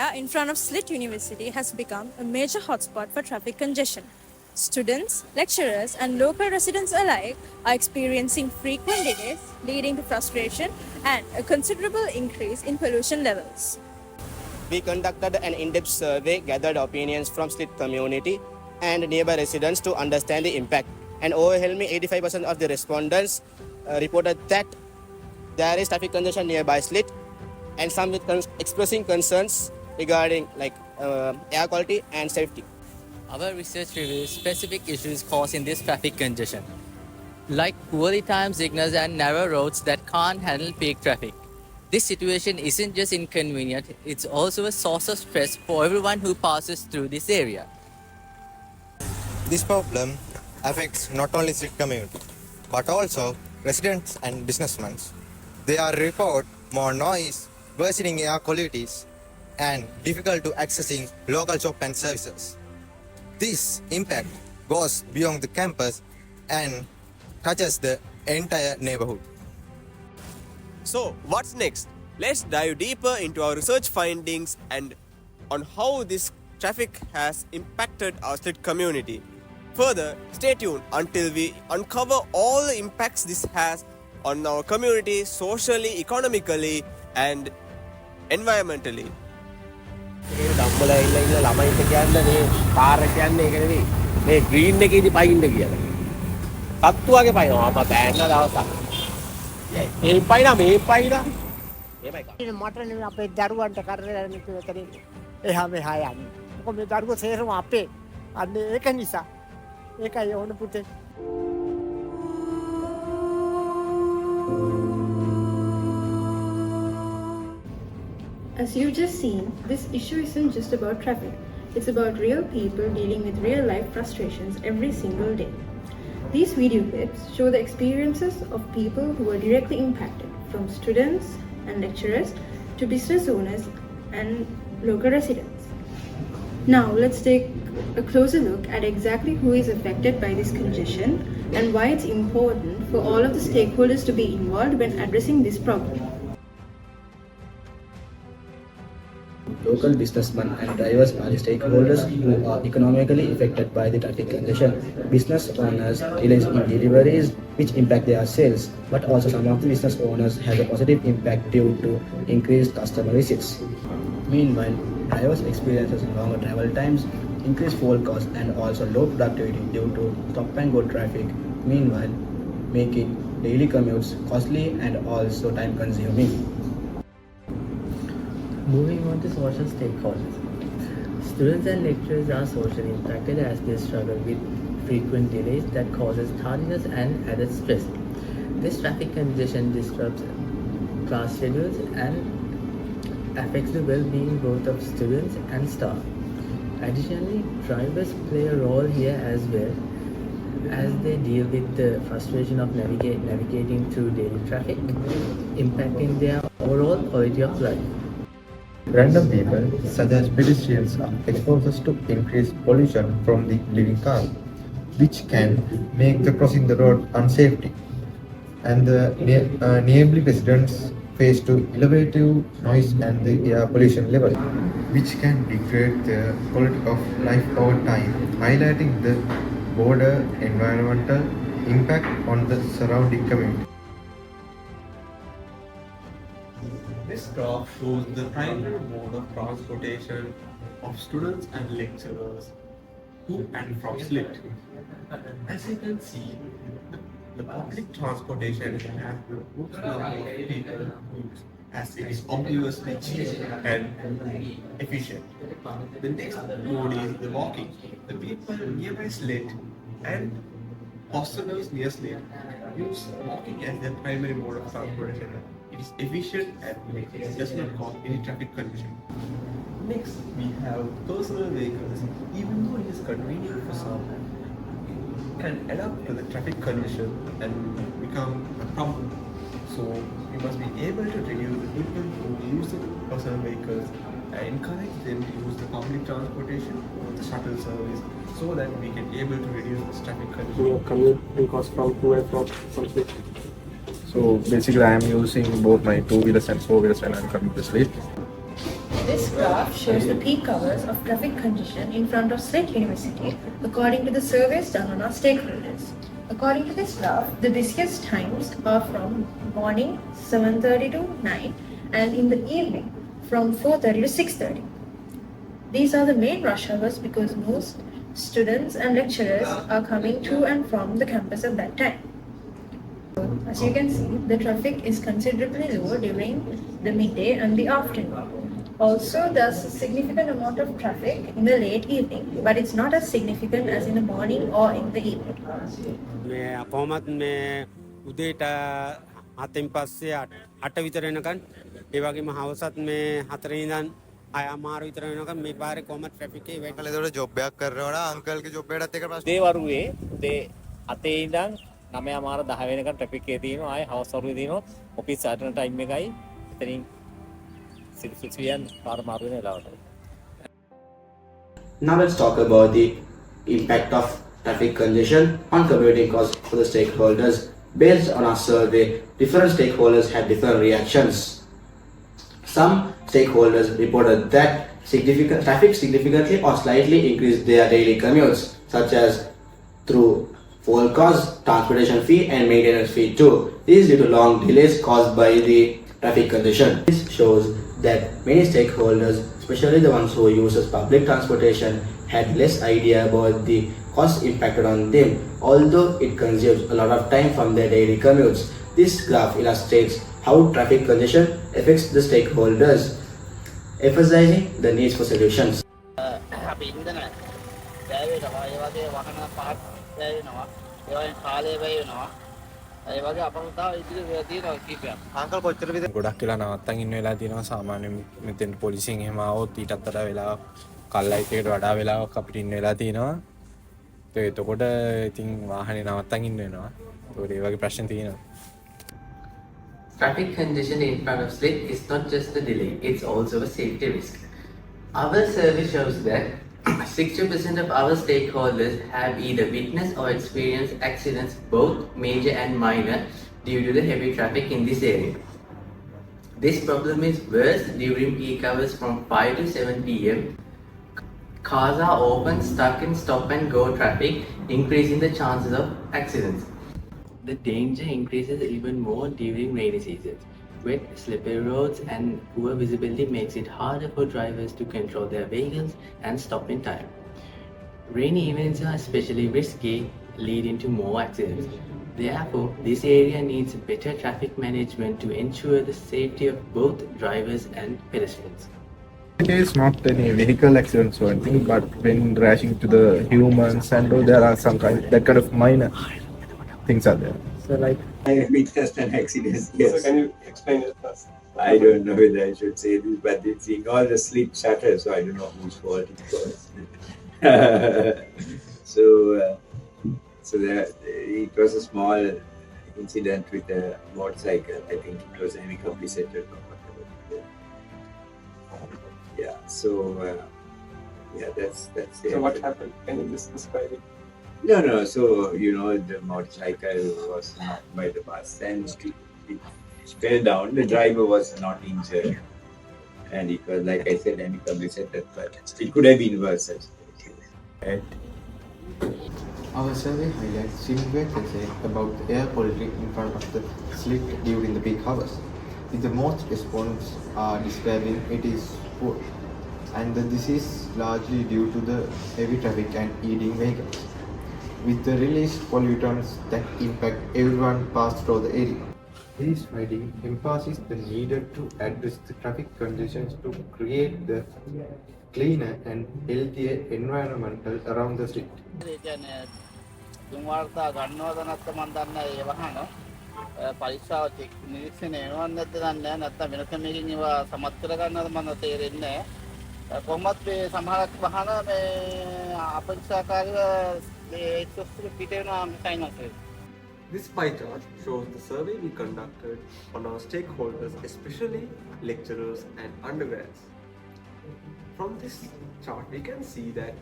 area in front of Slit University has become a major hotspot for traffic congestion. Students, lecturers, and local residents alike are experiencing frequent delays, leading to frustration and a considerable increase in pollution levels. We conducted an in-depth survey, gathered opinions from Slit community and nearby residents to understand the impact. And overwhelming 85% of the respondents reported that there is traffic congestion nearby Slit, and some with expressing concerns regarding air quality and safety. Our research reveals specific issues causing this traffic congestion, like poorly timed signals and narrow roads that can't handle peak traffic. This situation isn't just inconvenient, it's also a source of stress for everyone who passes through this area. This problem affects not only Sikh community, but also residents and businessmen. They are report more noise, worsening air qualities, and difficult to accessing local shop and services. This impact goes beyond the campus and touches the entire neighborhood. So, what's next? Let's dive deeper into our research findings and on how this traffic has impacted our Slit community. Further, stay tuned until we uncover all the impacts this has on our community socially, economically, and environmentally. ළමයින්ට කියන්න මේ car එක යන්නේ ඒක නෙවෙයි. මේ green එකේදී පයින්න කියලා. තත්තු වගේ පයින්නවා. මම බෑන්න දවසක්. මේ පයින්නා මේ පයින්නා. මේමයි. මට නෙවෙයි අපේ දරුවන්ට කරලා යන්න කියලා කරේ. එහා මෙහා යන්නේ. මොකද මේ දරුවෝ සේරම අපේ. අන්න ඒක නිසා. ඒකයි ඕන පුතේ. As you've just seen, this issue isn't just about traffic. It's about real people dealing with real life frustrations every single day. These video clips show the experiences of people who are directly impacted, from students and lecturers to business owners and local residents. Now let's take a closer look at exactly who is affected by this congestion and why it's important for all of the stakeholders to be involved when addressing this problem. Local businessmen and drivers are the stakeholders who are economically affected by the traffic congestion. Business owners delays in deliveries, which impact their sales, but also some of the business owners have a positive impact due to increased customer visits. Meanwhile, drivers experiences longer travel times, increased fuel costs, and also low productivity due to stop and go traffic. Meanwhile, making daily commutes costly and also time consuming. Moving on to social stakeholders. Students and lecturers are socially impacted as they struggle with frequent delays that causes tardiness and added stress. This traffic congestion disrupts class schedules and affects the well-being both of students and staff. Additionally, drivers play a role here as well as they deal with the frustration of navigating through daily traffic, impacting their overall quality of life. Random people, such as pedestrians, are exposed to increased pollution from the living car, which can make the crossing the road unsafe. And the neighboring residents face to elevated noise and the air pollution level, which can degrade their quality of life over time, highlighting the broader environmental impact on the surrounding community. This graph shows the primary mode of transportation of students and lecturers to and from Slit. As you can see, the public transportation has the most number of people as it is obviously cheap and efficient. The next mode is the walking. The people nearby Slit and hostels near Slit use walking as their primary mode of transportation. It is efficient and it does not cause any traffic congestion. Next, we have personal vehicles. Even though it is convenient for some, it can adapt to the traffic congestion and become a problem. So, we must be able to reduce the people who use the personal vehicles and encourage them to use the public transportation or the shuttle service so that we can able to reduce this traffic congestion. Your commuting costs from to and from Slit. So basically I am using both my 2 wheelers and 4 wheelers when I am coming to Slit. This graph shows the peak hours of traffic congestion in front of Slate University according to the surveys done on our stakeholders. According to this graph, the busiest times are from morning 7:30 to 9 and in the evening from 4:30 to 6:30. These are the main rush hours because most students and lecturers are coming to and from the campus at that time. As you can see, the traffic is considerably lower during the midday and the afternoon. Also, there's a significant amount of traffic in the late evening, but it's not as significant as in the morning or in the evening. කොහොමත් මේ උදේට 7න් පස්සේ 8 විතර වෙනකන් ඒ වගේම හවසත් මේ 4 ඉඳන් 6:00 විතර වෙනකන් මේ පාරේ කොහොමත් ට්‍රැෆික් එක වෙයි. ඒතකොට ජොබ් එකක් කරනවනම් අංකල්ගේ ජොබ් එකටත් එක ප්‍රශ්න. උදේ වරුවේ උදේ 7 ඉඳන් 9:00 10 වෙනකන් ට්‍රැෆික් එකේ තියෙනවා. ආයේ හවස් වරුවේ තියෙනවා. ඔෆිස් සටර්න ටයිම් එකයි. එතනින් සිටියන් පාර මාරු වෙන වෙලාවට. Now let's talk about the impact of traffic congestion on commuting costs for the stakeholders. Based on our survey, different stakeholders had different reactions. Some stakeholders reported that traffic significantly or slightly increased their daily commutes, such as through fuel costs, transportation fee and maintenance fee too. This is due to long delays caused by the traffic congestion. This shows that many stakeholders, especially the ones who uses public transportation, had less idea about the cost impacted on them, although it consumes a lot of time from their daily commutes. This graph illustrates how traffic congestion affects the stakeholders, emphasizing the needs for solutions. ගොඩක් වෙලා නවත්තන් ඉන්න වෙලා තියෙනවා සාමාන්‍යයෙන් මෙතෙන් පොලිසියෙන් එහෙම ආවොත් ඊටත් වඩා වෙලාවක් කල්ලයිට් එකට වඩා වෙලාවක් අපිට ඉන්න වෙලා තියෙනවා. එතකොට ඉතින් වාහනේ නවත්තන් ඉන්න වෙනවා. ඒකට ඒ වගේ ප්‍රශ්න තියෙනවා. Traffic congestion in front of slip is not just a delay, it's also a safety risk. Our survey shows that 60% of our stakeholders have either witnessed or experienced accidents, both major and minor, due to the heavy traffic in this area. This problem is worse during peak hours from 5 to 7 pm. Cars are often stuck in stop and go traffic, increasing the chances of accidents. The danger increases even more during rainy seasons. Wet, slippery roads and poor visibility makes it harder for drivers to control their vehicles and stop in time. Rainy events are especially risky, leading to more accidents. Therefore, this area needs better traffic management to ensure the safety of both drivers and pedestrians. It is not any vehicle accidents or anything, but when crashing to the humans and all, there are some that kind of minor things are there. So like I witnessed an accident. Yes. So can you explain it first? I don't know whether I should say this, but it's seeing all the slip shutters, so I don't know whose fault it was. So there, it was a small incident with a motorcycle. I think it was amicably settled or whatever. Yeah. So that's it. So what happened? Can you just describe it? No. So the motorcycle was knocked by the bus and it fell down. The driver was not injured, and it was, like I said, amicably settled. But it could have been worse. Our survey highlights similar concerns about the air quality in front of the slit during the peak hours, with the most response are describing it is poor, and that this is largely due to the heavy traffic and eating vehicles, with the released pollutants that impact everyone passed through the area. This finding emphasizes the need to address the traffic conditions to create the cleaner and healthier environmental around the street. පරීක්ෂාව නිරීක්ෂණය වෙනවද නැද්ද දන්නේ නැහැ. නැත්නම් වෙනස මේකෙන් ඒවා සමත් කරගන්නද මම තේරෙන්නේ නැහැ. කොහොමත් මේ සමහරක් වහන මේ අපරීක්ෂාකාරීව මේ එක්සොස්ට් පිට වෙනවා science. This pie chart shows the survey we conducted on our stakeholders, especially lecturers and undergrads. From this chart, we can see that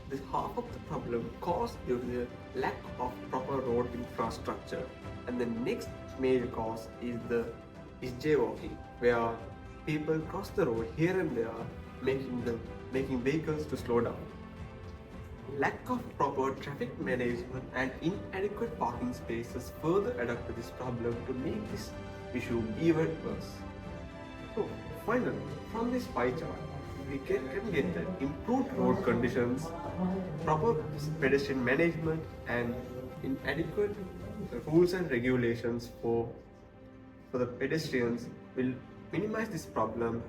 this half of the problem caused due to the lack of proper road infrastructure, and the next major cause is jaywalking, where people cross the road here and there, making vehicles to slow down. Lack of proper traffic management and inadequate parking spaces further add up to this problem to make this issue even worse. So finally, from this pie chart, we can get the improved road conditions, proper pedestrian management, and inadequate rules and regulations for the pedestrians will minimize this problem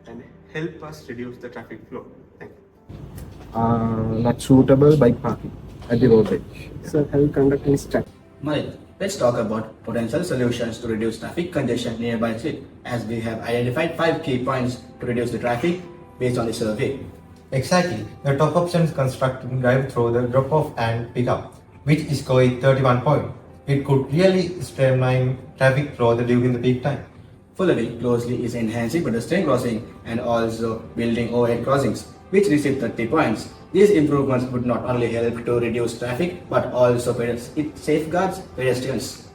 and help us reduce the traffic flow. Thank you. Not suitable bike parking at the road edge. So, have you conducted any study? Mike, let's talk about potential solutions to reduce traffic congestion nearby street, as we have identified 5 key points to reduce the traffic based on the survey. Exactly. The top option is constructing drive through the drop-off and pick-up, which is going 31 point. It could really streamline traffic flow during the peak time. Following closely is enhancing pedestrian crossing and also building overhead crossings, which received 30 points. These improvements would not only help to reduce traffic but also it safeguards pedestrians.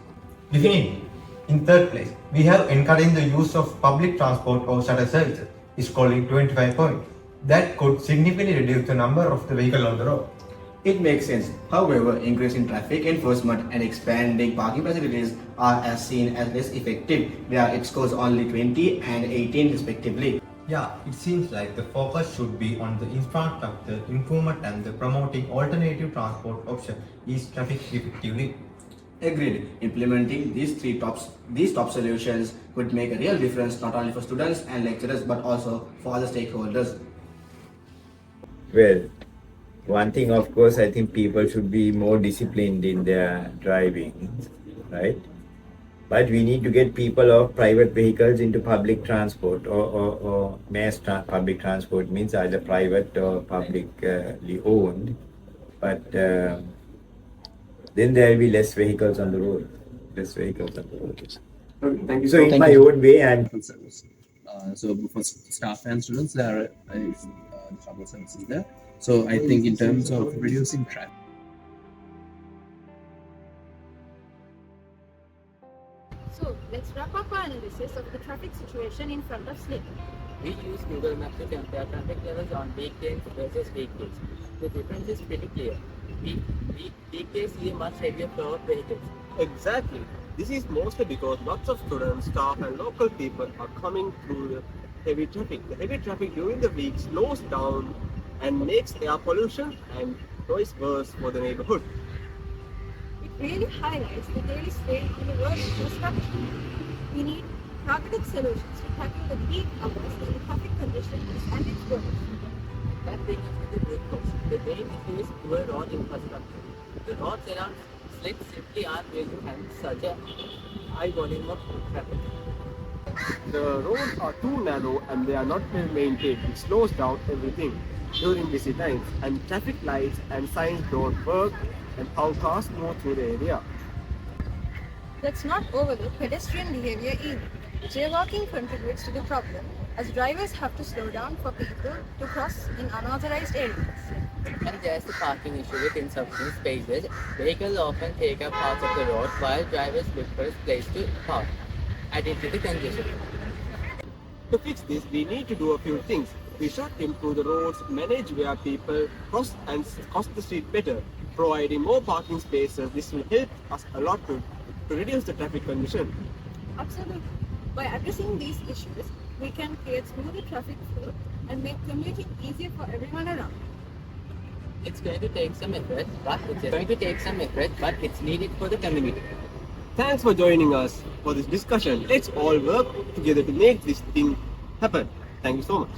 Definitely. In third place, we have encouraging the use of public transport or shuttle services, scoring 25 points. That could significantly reduce the number of the vehicles on the road. It makes sense. However, increasing traffic enforcement and expanding parking facilities are as seen as less effective, where it scores only 20 and 18 respectively. Yeah, it seems like the focus should be on the infrastructure improvement and the promoting alternative transport option is traffic effectively. Agreed. Implementing these top solutions could make a real difference not only for students and lecturers but also for other stakeholders. Well, one thing, of course, I think people should be more disciplined in their driving, right? But we need to get people of private vehicles into public transport or public transport means either private or publicly owned. But then there will be less vehicles on the road. Okay, thank you. So in my own way, I'm so for staff and students, there are shuttle services there. So I think in terms of reducing traffic. So let's wrap up our analysis of the traffic situation in front of Slip. We use Google Maps to compare traffic levels on weekdays versus weekdays. The difference is pretty clear. Weekdays see a much heavier flow of vehicles. Exactly. This is mostly because lots of students, staff and local people are coming through the heavy traffic. The heavy traffic during the week slows down and makes air pollution and noise worse for the neighborhood. It really highlights the daily strain on the road infrastructure. We need targeted solutions to tackle the peak hours when the traffic congestion is at its worst. That brings us to the root cause. The main issue is poor road infrastructure. The roads around Slip simply aren't built to handle such a high volume of traffic. The roads are too narrow and they are not well maintained, which slows down everything during busy times, and traffic lights and signs don't work and how cars move through the area. Let's not overlook pedestrian behavior either. Jaywalking contributes to the problem as drivers have to slow down for people to cross in unauthorized areas. And there's the parking issue with insufficient spaces. Vehicles often take up parts of the road while drivers look for a place to park, adding to the congestion. To fix this, we need to do a few things. We should improve the roads, manage where people cross the street better, providing more parking spaces. This will help us a lot to reduce the traffic congestion. Absolutely. By addressing these issues, we can create smoother traffic flow and make commuting easier for everyone around. It's going to take some effort, but it's needed for the community. Thanks for joining us for this discussion. Let's all work together to make this thing happen. Thank you so much.